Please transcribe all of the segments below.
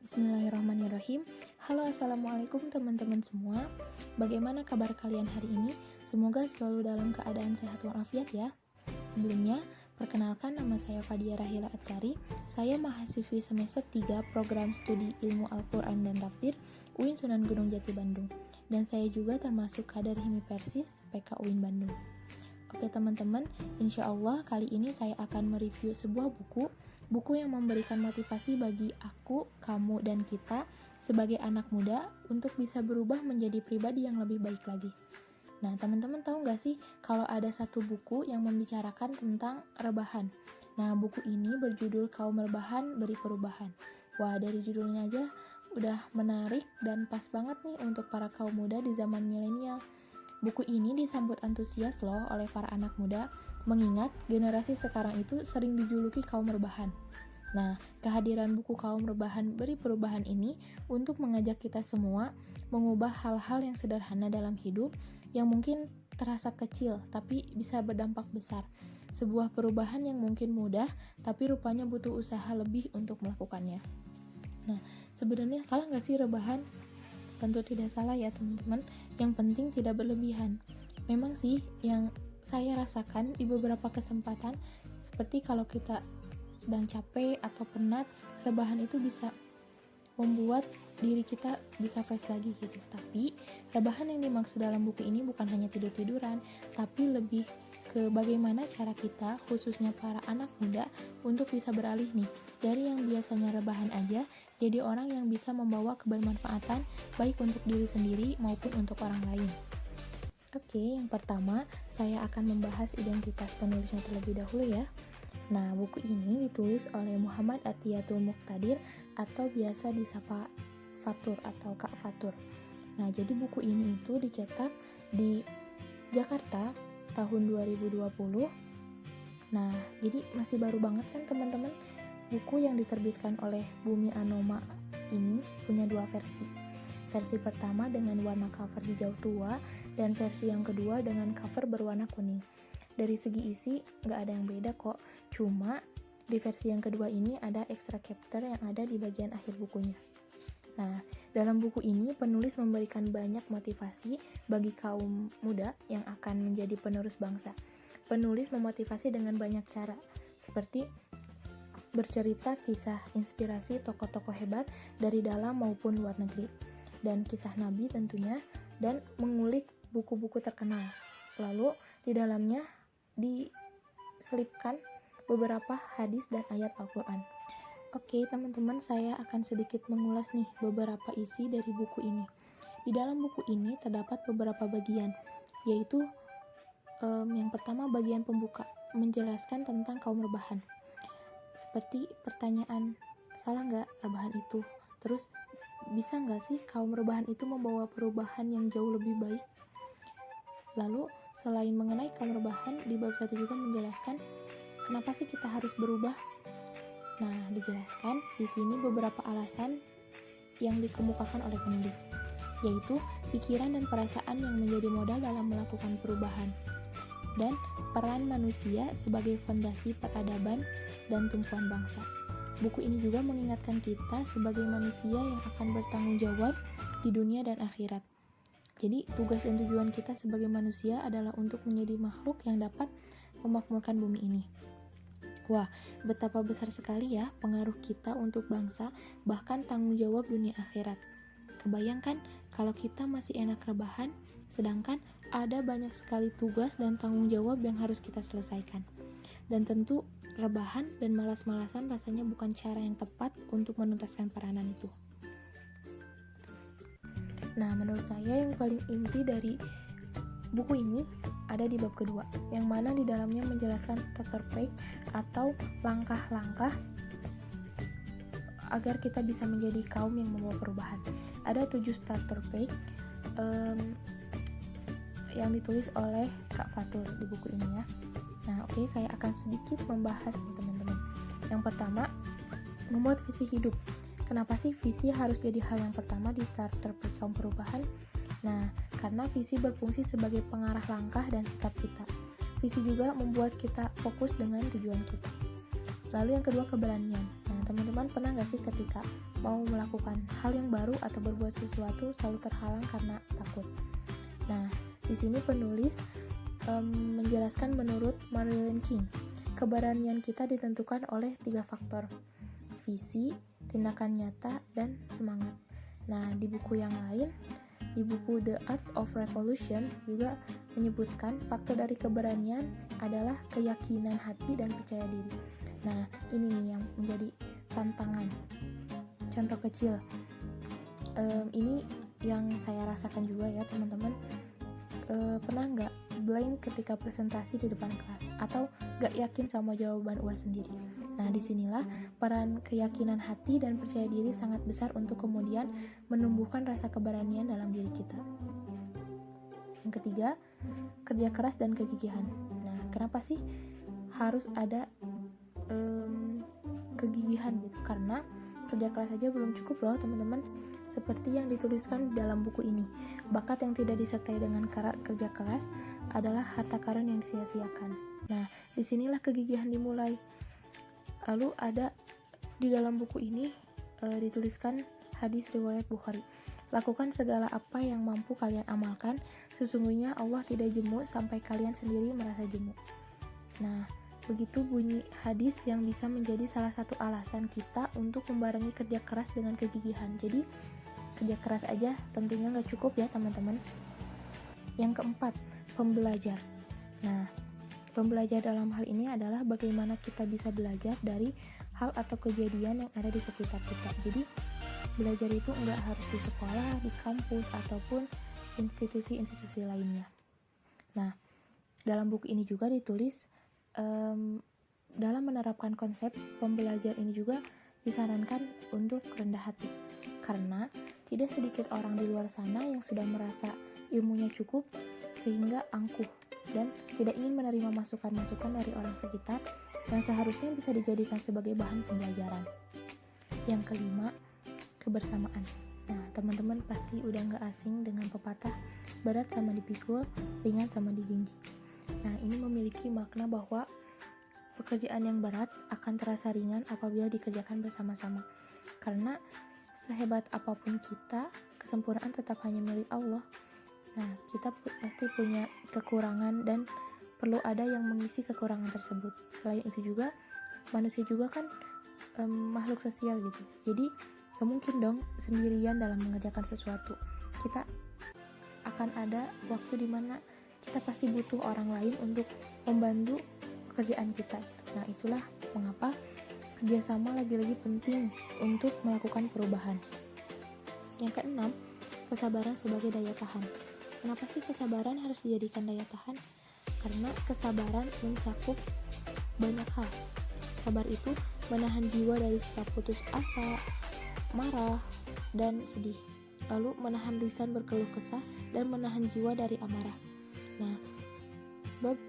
Bismillahirrahmanirrahim. Halo, assalamualaikum teman-teman semua. Bagaimana kabar kalian hari ini? Semoga selalu dalam keadaan sehat walafiat ya. Sebelumnya, perkenalkan nama saya Fadia Rahila Atsari. Saya mahasiswi semester 3 program studi Ilmu Al-Quran dan Tafsir UIN Sunan Gunung Jati Bandung. Dan saya juga termasuk kader Himi Persis PK UIN Bandung. Oke teman-teman, insya Allah kali ini saya akan mereview sebuah buku yang memberikan motivasi bagi aku, kamu, dan kita sebagai anak muda untuk bisa berubah menjadi pribadi yang lebih baik lagi. Nah, teman-teman tahu nggak sih kalau ada satu buku yang membicarakan tentang rebahan? Nah, buku ini berjudul Kaum Rebahan Beri Perubahan. Wah, dari judulnya aja udah menarik dan pas banget nih untuk para kaum muda di zaman milenial. Buku ini disambut antusias loh oleh para anak muda, mengingat generasi sekarang itu sering dijuluki kaum rebahan. Nah, kehadiran buku Kaum Rebahan Beri Perubahan ini untuk mengajak kita semua mengubah hal-hal yang sederhana dalam hidup yang mungkin terasa kecil tapi bisa berdampak besar. Sebuah perubahan yang mungkin mudah tapi rupanya butuh usaha lebih untuk melakukannya. Nah, sebenarnya salah nggak sih rebahan? Tentu tidak salah ya teman-teman, yang penting tidak berlebihan. Memang sih yang saya rasakan di beberapa kesempatan, seperti kalau kita sedang capek atau penat, rebahan itu bisa membuat diri kita bisa fresh lagi gitu. Tapi rebahan yang dimaksud dalam buku ini bukan hanya tidur-tiduran, tapi lebih ke bagaimana cara kita, khususnya para anak muda, untuk bisa beralih nih dari yang biasanya rebahan aja jadi orang yang bisa membawa kebermanfaatan baik untuk diri sendiri maupun untuk orang lain. Oke, yang pertama saya akan membahas identitas penulisnya terlebih dahulu ya. Nah, buku ini ditulis oleh Muhammad Atiyatul Muqtadir atau biasa disapa Fatur atau Kak Fatur. Nah, jadi buku ini itu dicetak di Jakarta tahun 2020. Nah, jadi masih baru banget kan teman-teman. Buku yang diterbitkan oleh Bumi Anoma ini punya dua versi. Versi pertama dengan warna cover hijau tua dan versi yang kedua dengan cover berwarna kuning. Dari segi isi nggak ada yang beda kok, cuma di versi yang kedua ini ada extra chapter yang ada di bagian akhir bukunya. Nah, dalam buku ini penulis memberikan banyak motivasi bagi kaum muda yang akan menjadi penerus bangsa. Penulis memotivasi dengan banyak cara, seperti bercerita kisah inspirasi tokoh-tokoh hebat dari dalam maupun luar negeri, dan kisah nabi tentunya, dan mengulik buku-buku terkenal. Lalu di dalamnya diselipkan beberapa hadis dan ayat Al-Quran. Oke teman-teman, saya akan sedikit mengulas nih beberapa isi dari buku ini. Di dalam buku ini terdapat beberapa bagian, yaitu yang pertama bagian pembuka, menjelaskan tentang kaum rebahan. Seperti pertanyaan, salah nggak rebahan itu? Terus, bisa nggak sih kaum rebahan itu membawa perubahan yang jauh lebih baik? Lalu, selain mengenai kaum rebahan, di bab 1 juga menjelaskan kenapa sih kita harus berubah? Nah, dijelaskan di sini beberapa alasan yang dikemukakan oleh penulis, yaitu pikiran dan perasaan yang menjadi modal dalam melakukan perubahan, dan peran manusia sebagai fondasi peradaban dan tumpuan bangsa. Buku ini juga mengingatkan kita sebagai manusia yang akan bertanggung jawab di dunia dan akhirat. Jadi, tugas dan tujuan kita sebagai manusia adalah untuk menjadi makhluk yang dapat memakmurkan bumi ini. Wah, betapa besar sekali ya pengaruh kita untuk bangsa, bahkan tanggung jawab dunia akhirat. Kebayangkan kalau kita masih enak rebahan, sedangkan ada banyak sekali tugas dan tanggung jawab yang harus kita selesaikan. Dan tentu rebahan dan malas-malasan rasanya bukan cara yang tepat untuk menuntaskan peranan itu. Nah, menurut saya yang paling inti dari buku ini ada di bab kedua, yang mana di dalamnya menjelaskan starter pack atau langkah-langkah agar kita bisa menjadi kaum yang membawa perubahan. Ada 7 starter pack yang ditulis oleh Kak Fatur di buku ini ya. Nah, oke, saya akan sedikit membahas nih teman-teman. Yang pertama, membuat visi hidup. Kenapa sih visi harus jadi hal yang pertama di starter pack kaum perubahan? Nah, karena visi berfungsi sebagai pengarah langkah dan sikap kita. Visi juga membuat kita fokus dengan tujuan kita. Lalu yang kedua, keberanian. Nah, teman-teman teman-teman pernah nggak sih ketika mau melakukan hal yang baru atau berbuat sesuatu selalu terhalang karena takut? Nah, di sini penulis menjelaskan menurut Marilyn King, keberanian kita ditentukan oleh 3 faktor: visi, tindakan nyata, dan semangat. Nah, di buku yang lain, di buku The Art of Revolution juga menyebutkan faktor dari keberanian adalah keyakinan hati dan percaya diri. Nah, ini nih yang menjadi tantangan. Contoh kecil, ini yang saya rasakan juga ya teman-teman. Pernah nggak blank ketika presentasi di depan kelas, atau nggak yakin sama jawaban UAS sendiri? Nah, disinilah peran keyakinan hati dan percaya diri sangat besar untuk kemudian menumbuhkan rasa keberanian dalam diri kita. Yang ketiga, kerja keras dan kegigihan. Nah, kenapa sih harus ada kegigihan gitu? Karena kerja keras saja belum cukup loh teman-teman. Seperti yang dituliskan dalam buku ini, bakat yang tidak disertai dengan kerja keras adalah harta karun yang disia-siakan. Nah, disinilah kegigihan dimulai. Lalu ada di dalam buku ini dituliskan hadis riwayat Bukhari. Lakukan segala apa yang mampu kalian amalkan, sesungguhnya Allah tidak jemu sampai kalian sendiri merasa jemu. Nah, begitu bunyi hadis yang bisa menjadi salah satu alasan kita untuk membarengi kerja keras dengan kegigihan. Jadi, kerja keras aja tentunya nggak cukup ya teman-teman. Yang keempat, pembelajar. Nah, pembelajar dalam hal ini adalah bagaimana kita bisa belajar dari hal atau kejadian yang ada di sekitar kita. Jadi, belajar itu nggak harus di sekolah, di kampus, ataupun institusi-institusi lainnya. Nah, dalam buku ini juga ditulis, dalam menerapkan konsep pembelajar ini juga disarankan untuk rendah hati. Karena tidak sedikit orang di luar sana yang sudah merasa ilmunya cukup sehingga angkuh dan tidak ingin menerima masukan-masukan dari orang sekitar yang seharusnya bisa dijadikan sebagai bahan pembelajaran. Yang kelima, kebersamaan. Nah, teman-teman pasti udah gak asing dengan pepatah berat sama dipikul, ringan sama digenji. Nah, ini memiliki makna bahwa pekerjaan yang berat akan terasa ringan apabila dikerjakan bersama-sama. Karena sehebat apapun kita, kesempurnaan tetap hanya milik Allah. Nah, kita pasti punya kekurangan dan perlu ada yang mengisi kekurangan tersebut. Selain itu juga, manusia juga kan makhluk sosial gitu. Jadi, gak mungkin dong sendirian dalam mengerjakan sesuatu. Kita akan ada waktu dimana kita pasti butuh orang lain untuk membantu pekerjaan kita. Nah, itulah mengapa kerjasama lagi-lagi penting untuk melakukan perubahan. Yang keenam, kesabaran sebagai daya tahan. Kenapa sih kesabaran harus dijadikan daya tahan? Karena kesabaran mencakup banyak hal. Sabar itu menahan jiwa dari sikap putus asa, marah, dan sedih. Lalu menahan lisan berkeluh kesah dan menahan jiwa dari amarah. Nah, sebab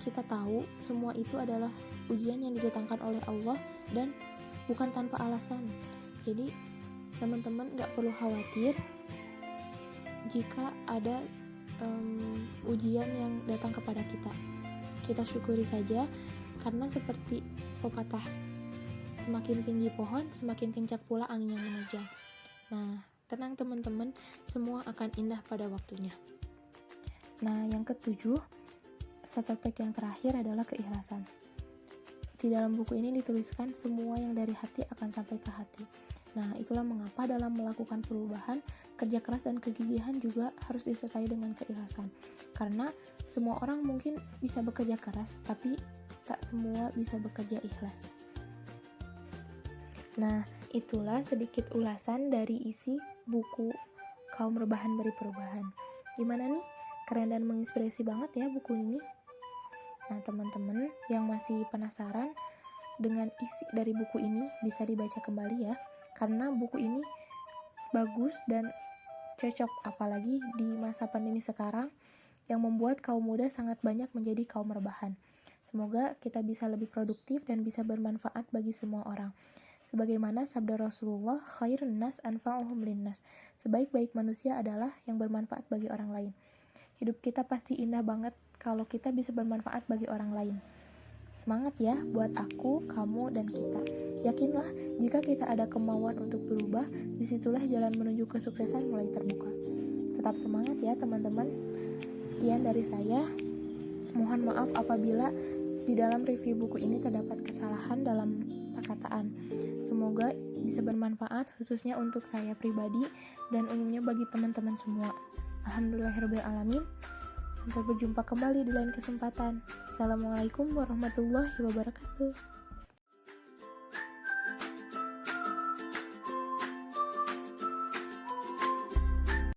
kita tahu semua itu adalah ujian yang didatangkan oleh Allah dan bukan tanpa alasan. Jadi teman-teman gak perlu khawatir jika ada ujian yang datang kepada kita. Kita syukuri saja, karena seperti pepatah, semakin tinggi pohon semakin kencang pula angin yang menerjang. Nah, tenang teman-teman, semua akan indah pada waktunya. Nah, yang ketujuh, strategi yang terakhir adalah keikhlasan. Di dalam buku ini dituliskan semua yang dari hati akan sampai ke hati. Nah, itulah mengapa dalam melakukan perubahan, kerja keras dan kegigihan juga harus disertai dengan keikhlasan. Karena semua orang mungkin bisa bekerja keras, tapi tak semua bisa bekerja ikhlas. Nah, itulah sedikit ulasan dari isi buku Kaum Rebahan Beri Perubahan. Gimana nih? Keren dan menginspirasi banget ya buku ini. Nah, teman-teman yang masih penasaran dengan isi dari buku ini bisa dibaca kembali ya, karena buku ini bagus dan cocok apalagi di masa pandemi sekarang yang membuat kaum muda sangat banyak menjadi kaum rebahan. Semoga kita bisa lebih produktif dan bisa bermanfaat bagi semua orang. Sebagaimana sabda Rasulullah, khairun nas anfa'uhum linnas. Sebaik-baik manusia adalah yang bermanfaat bagi orang lain. Hidup kita pasti indah banget kalau kita bisa bermanfaat bagi orang lain. Semangat ya buat aku, kamu, dan kita. Yakinlah, jika kita ada kemauan untuk berubah, disitulah jalan menuju kesuksesan mulai terbuka. Tetap semangat ya teman-teman. Sekian dari saya. Mohon maaf apabila di dalam review buku ini terdapat kesalahan dalam perkataan. Semoga bisa bermanfaat khususnya untuk saya pribadi dan umumnya bagi teman-teman semua. Alhamdulillahirrahmanirrahim. Sampai berjumpa kembali di lain kesempatan. Assalamualaikum warahmatullahi wabarakatuh.